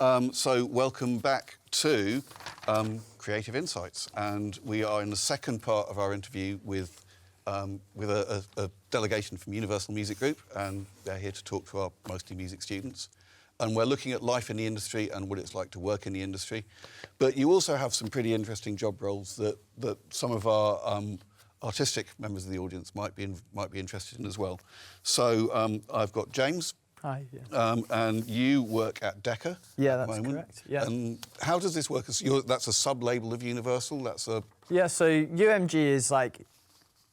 So welcome back to Creative Insights, and we are in the second part of our interview with a delegation from Universal Music Group, and they're here to talk to our mostly music students. And we're looking at life in the industry and what it's like to work in the industry. But you also have some pretty interesting job roles that some of our artistic members of the audience might be interested in as well. So I've got James. Hi. Yeah. And you work at Decca. Yeah, at the that's moment. correct. Yeah. And how does this work? That's a sub-label of Universal. Yeah. So UMG is like,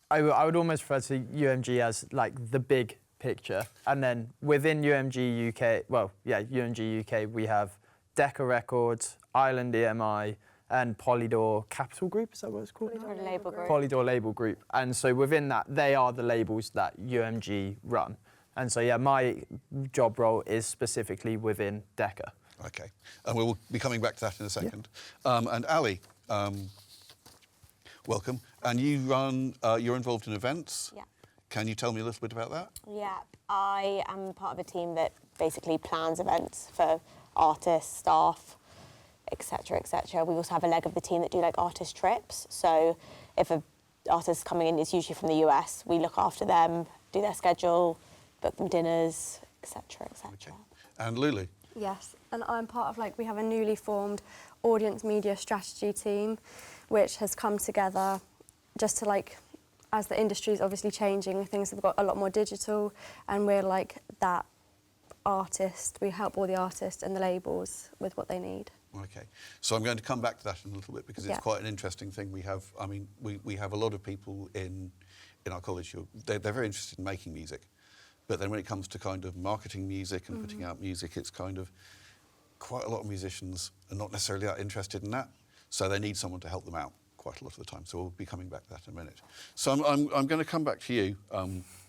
I would almost refer to UMG as like the big picture, and then within UMG UK, UMG UK, we have Decca Records, Island EMI, and Polydor Capital Group. Is that what it's called? Polydor Label Group. Polydor Label Group. And so within that, they are the labels that UMG run. And so, yeah, my job role is specifically within Decca. Okay, and we'll be coming back to that in a second. Yeah. And Ali, welcome. And you you're involved in events. Yeah. Can you tell me a little bit about that? Yeah, I am part of a team that basically plans events for artists, staff, etc., etc. We also have a leg of the team that do like artist trips. So if an artist coming in is usually from the US, we look after them, do their schedule, book them dinners, etc., etc. Okay. And LouLou? Yes, and I'm part of we have a newly formed audience media strategy team, which has come together just to as the industry is obviously changing, things have got a lot more digital, and we're like that artist. We help all the artists and the labels with what they need. Okay, so I'm going to come back to that in a little bit because it's quite an interesting thing. We have, we have a lot of people in our college who they're very interested in making music. But then when it comes to kind of marketing music and putting out music, it's kind of quite a lot of musicians are not necessarily that interested in that. So they need someone to help them out quite a lot of the time. So we'll be coming back to that in a minute. So I'm going to come back to you,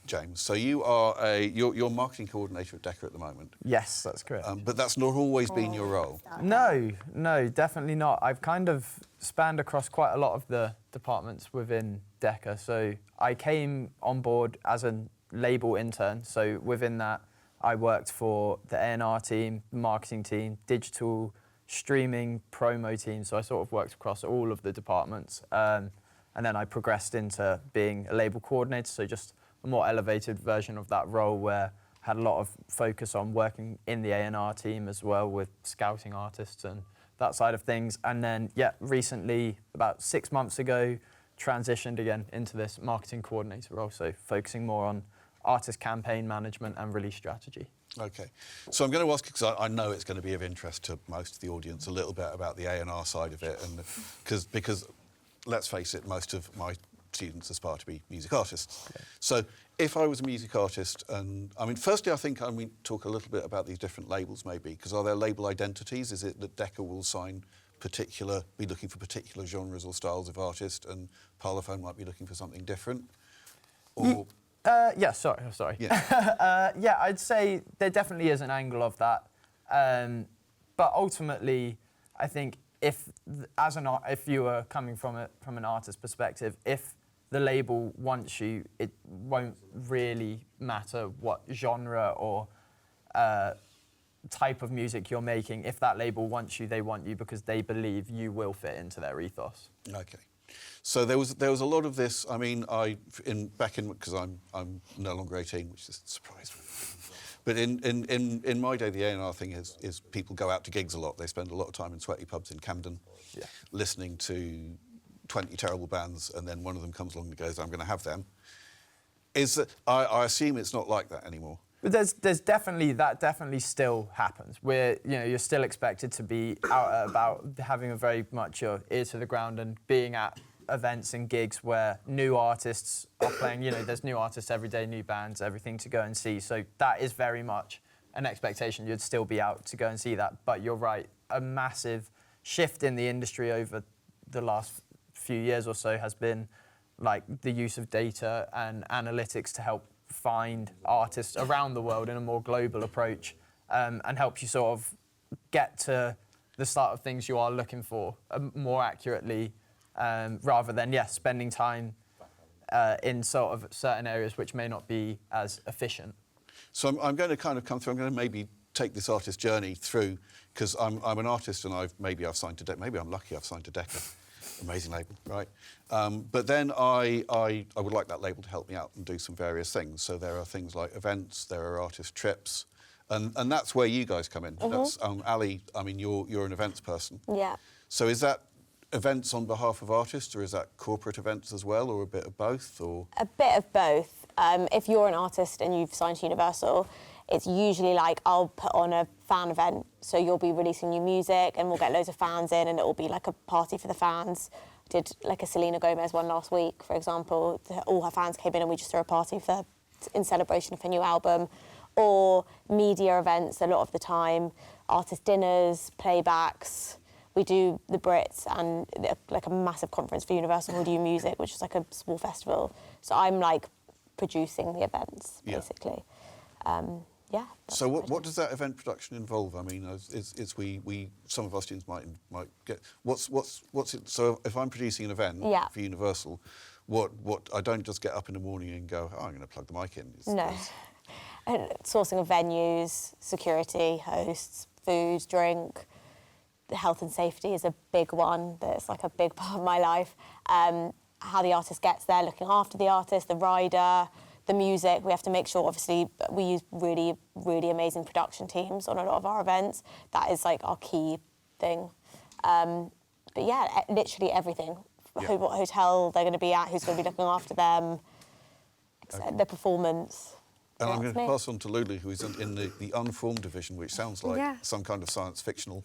James. So you are you're marketing coordinator at Decca at the moment. Yes, that's correct. But that's not always been your role. No, definitely not. I've kind of spanned across quite a lot of the departments within Decca. So I came on board as a label intern, so within that I worked for the A&R team, the marketing team, digital, streaming, promo team, so I sort of worked across all of the departments, and then I progressed into being a label coordinator, so just a more elevated version of that role where I had a lot of focus on working in the A&R team as well with scouting artists and that side of things, and then recently, about 6 months ago, transitioned again into this marketing coordinator role, so focusing more on artist campaign management and release strategy. Okay, so I'm going to ask, because I know it's going to be of interest to most of the audience, a little bit about the A&R side of it, and because let's face it, most of my students aspire to be music artists. Okay. So if I was a music artist, and firstly, I think talk a little bit about these different labels, maybe, because are there label identities? Is it that Decca will be looking for particular genres or styles of artist, and Parlophone might be looking for something different? Or Sorry. Yeah. I'd say there definitely is an angle of that, but ultimately, I think if you were coming from an artist perspective, if the label wants you, it won't really matter what genre or type of music you're making. If that label wants you, they want you because they believe you will fit into their ethos. Okay. So there was a lot of this. Because I'm no longer 18, which is a surprise. But in my day, the A&R thing is people go out to gigs a lot. They spend a lot of time in sweaty pubs in Camden, listening to 20 terrible bands, and then one of them comes along and goes, "I'm going to have them." I assume it's not like that anymore. But there's definitely still happens. You're still expected to be out about, having a very much your ear to the ground and being at events and gigs where new artists are playing. There's new artists every day, new bands, everything to go and see. So that is very much an expectation. You'd still be out to go and see that. But you're right, a massive shift in the industry over the last few years or so has been the use of data and analytics to help find artists around the world in a more global approach, and help you sort of get to the start of things you are looking for more accurately, rather than spending time in sort of certain areas which may not be as efficient. So I'm going to kind of come through. I'm going to maybe take this artist journey through, because I'm an artist and maybe I've signed to Decca, maybe I'm lucky I've signed to Decca, amazing label, right? But then I would like that label to help me out and do some various things. So there are things like events, there are artist trips, and that's where you guys come in. That's Ali. I mean, you're an events person. Yeah. So is that events on behalf of artists, or is that corporate events as well, or a bit of both, or? A bit of both. If you're an artist and you've signed to Universal, it's usually like I'll put on a fan event. So you'll be releasing new music and we'll get loads of fans in and it will be like a party for the fans. Did like a Selena Gomez one last week, for example. All her fans came in and we just threw a party in celebration of her new album. Or media events a lot of the time, artist dinners, playbacks. We do the Brits and like a massive conference for Universal called U Music, which is like a small festival. So I'm like producing the events, basically. Yeah. So what does that event production involve? I mean, we some of our students might get what's it? So if I'm producing an event for Universal, what I don't just get up in the morning and go, oh, I'm going to plug the mic in. No. Sourcing of venues, security, hosts, food, drink. The health and safety is a big one. That's like a big part of my life. How the artist gets there, looking after the artist, the rider, the music. We have to make sure, obviously, we use really, really amazing production teams on a lot of our events. That is like our key thing. But yeah, literally everything. What hotel they're going to be at, who's going to be looking after them, the performance. And I'm going to pass on to LouLou, who is in the unformed division, which sounds like some kind of science fictional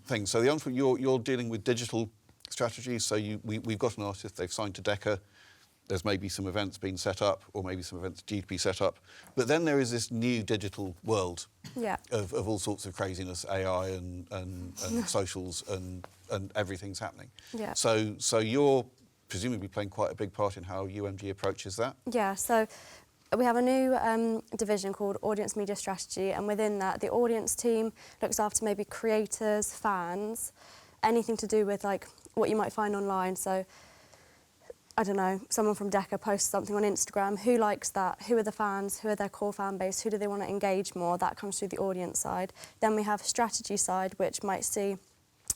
thing. So you're dealing with digital strategies. So we've got an artist, they've signed to Decca. There's maybe some events being set up, or maybe some events due to be set up. But then there is this new digital world of all sorts of craziness, AI and socials and everything's happening. Yeah. So you're presumably playing quite a big part in how UMG approaches that. Yeah. So we have a new division called Audience Media Strategy, and within that, the audience team looks after maybe creators, fans, anything to do with like what you might find online. So, I don't know, someone from Decca posts something on Instagram. Who likes that? Who are the fans? Who are their core fan base? Who do they want to engage more? That comes through the audience side. Then we have strategy side, which might see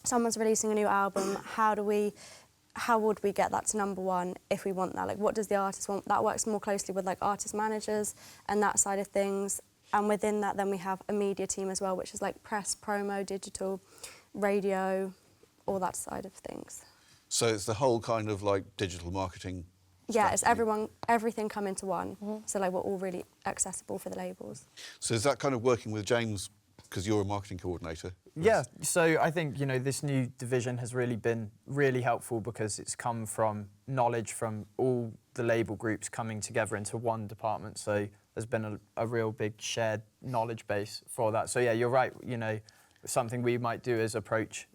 someone's releasing a new album. How would we get that to #1 if we want that? Like, what does the artist want? That works more closely with like artist managers and that side of things. And within that, then we have a media team as well, which is like press, promo, digital, radio, all that side of things. So it's the whole kind of like digital marketing. Yeah, it's everything come into one. So like we're all really accessible for the labels. So is that kind of working with James, because you're a marketing coordinator? Yeah, so I think, this new division has really been really helpful because it's come from knowledge from all the label groups coming together into one department. So there's been a real big shared knowledge base for that. So yeah, you're right, something we might do is approach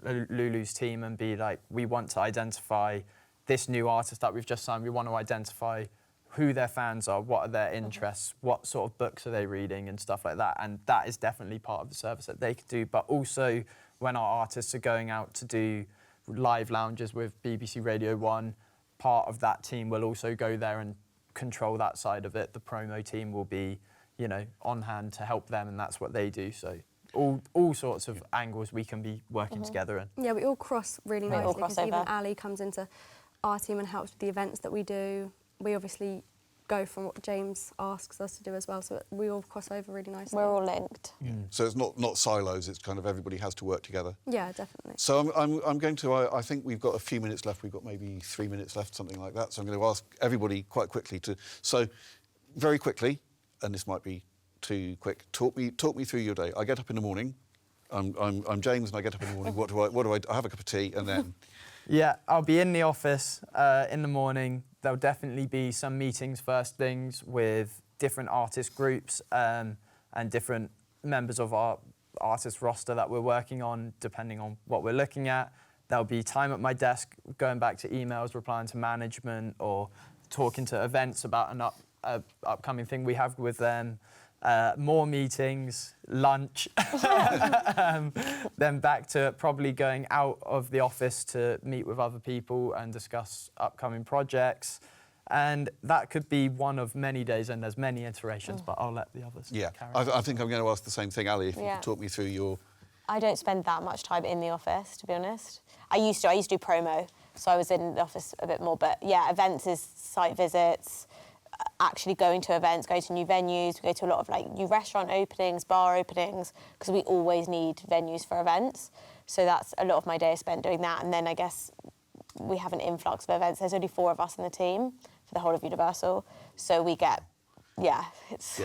LouLou's team and be like, we want to identify this new artist that we've just signed. We want to identify who their fans are, what are their interests, what sort of books are they reading and stuff like that. And that is definitely part of the service that they could do. But also when our artists are going out to do live lounges with BBC Radio 1, part of that team will also go there and control that side of it. The promo team will be, on hand to help them, and that's what they do. So all sorts of angles we can be working together in. Yeah, we all cross really nicely because crossover. even Ali comes into our team and helps with the events that we do. We obviously go from what James asks us to do as well, so we all cross over really nicely. We're all linked. So it's not silos, it's kind of everybody has to work together. Yeah, definitely. So I'm going to, I think we've got a few minutes left, we've got maybe 3 minutes left, something like that. So I'm going to ask everybody quite quickly so very quickly, and this might be too quick, talk me through your day. I get up in the morning, I'm James and I get up in the morning, what do I have a cup of tea and then? Yeah, I'll be in the office in the morning. There'll definitely be some meetings first things with different artist groups and different members of our artist roster that we're working on, depending on what we're looking at. There'll be time at my desk going back to emails, replying to management or talking to events about an upcoming thing we have with them. More meetings, lunch, then back to probably going out of the office to meet with other people and discuss upcoming projects. And that could be one of many days, and there's many iterations, but I'll let the others Yeah, carry on. I think I'm going to ask the same thing, Ali, if you Yeah. could talk me through your... I don't spend that much time in the office, to be honest. I used to do promo, so I was in the office a bit more. But yeah, events is site visits, actually going to events, going to new venues. We go to a lot of like new restaurant openings, bar openings, because we always need venues for events. So that's a lot of my day spent doing that. And then I guess we have an influx of events. There's only 4 of us in the team for the whole of Universal. So we get, it's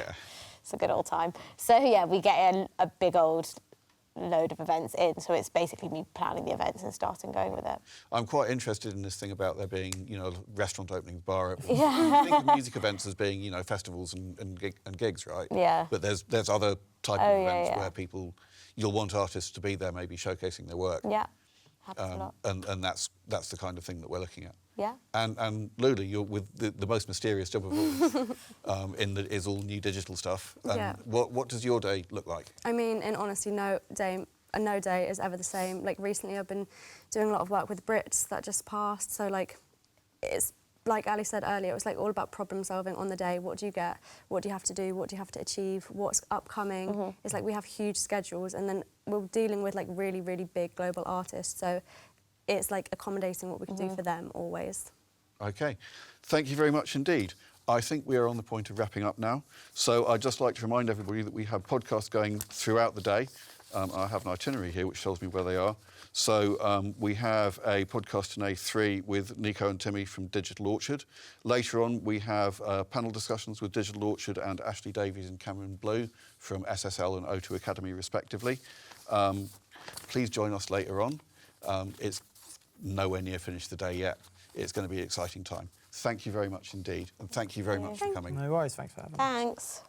a good old time. So yeah, we get a big old load of events in, so it's basically me planning the events and starting going with it. I'm quite interested in this thing about there being, you know, restaurant openings, bar openings. Yeah. I think of music events as being, you know, festivals and gigs, right? Yeah. But there's other type of events yeah. where you'll want artists to be there, maybe showcasing their work. Yeah, happens a lot. And that's the kind of thing that we're looking at. Yeah. And LouLou, you're with the most mysterious job of all, is all new digital stuff. Yeah. What does your day look like? I mean, in honesty, no day is ever the same. Like recently, I've been doing a lot of work with Brits that just passed. So like, it's like Ali said earlier, it was like all about problem solving on the day. What do you get? What do you have to do? What do you have to achieve? What's upcoming? It's like we have huge schedules, and then we're dealing with like really, really big global artists. So it's like accommodating what we can do for them always. Okay, thank you very much indeed. I think we are on the point of wrapping up now. So I'd just like to remind everybody that we have podcasts going throughout the day. I have an itinerary here which tells me where they are. So we have a podcast today 3 with Nico and Timmy from Digital Orchard. Later on, we have panel discussions with Digital Orchard and Ashley Davies and Cameron Blue from SSL and O2 Academy, respectively. Please join us later on. It's nowhere near finished the day yet. It's going to be an exciting time. Thank you very much indeed, and thank you very much for coming. No worries, thanks for having me. Thanks.